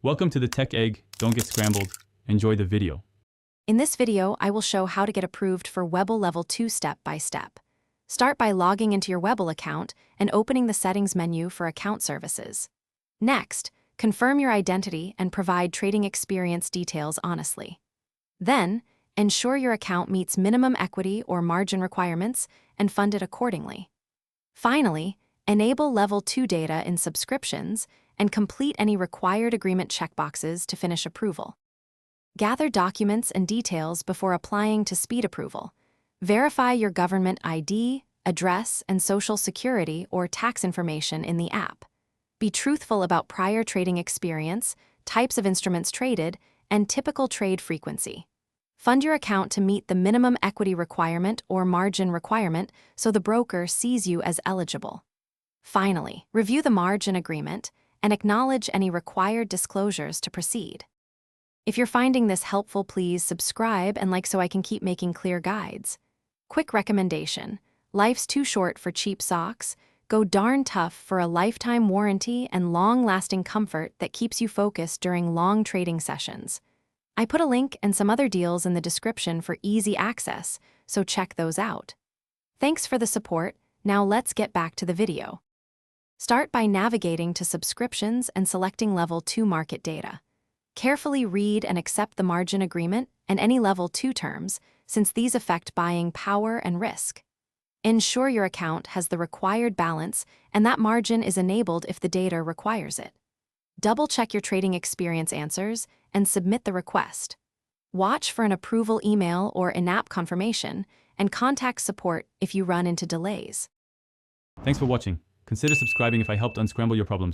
Welcome to the Tech Egg. Don't get scrambled. Enjoy the video. In this video, I will show how to get approved for Webull Level 2 step by step. Start by logging into your Webull account and opening the settings menu for account services. Next, confirm your identity and provide trading experience details honestly. Then, ensure your account meets minimum equity or margin requirements and fund it accordingly. Finally, enable Level 2 data in subscriptions and complete any required agreement checkboxes to finish approval. Gather documents and details before applying to speed approval. Verify your government ID, address, and social security or tax information in the app. Be truthful about prior trading experience, types of instruments traded, and typical trade frequency. Fund your account to meet the minimum equity requirement or margin requirement so the broker sees you as eligible. Finally, review the margin agreement and acknowledge any required disclosures to proceed. If you're finding this helpful, please subscribe and like so I can keep making clear guides. Quick recommendation: life's too short for cheap socks. Go darn tough for a lifetime warranty and long-lasting comfort that keeps you focused during long trading sessions. I put a link and some other deals in the description for easy access, so check those out. Thanks for the support. Now let's get back to the video. Start by navigating to subscriptions and selecting Level 2 market data. Carefully read and accept the margin agreement and any Level 2 terms, since these affect buying power and risk. Ensure your account has the required balance and that margin is enabled if the data requires it. Double-check your trading experience answers and submit the request. Watch for an approval email or in-app confirmation and contact support if you run into delays. Thanks for watching. Consider subscribing if I helped unscramble your problems.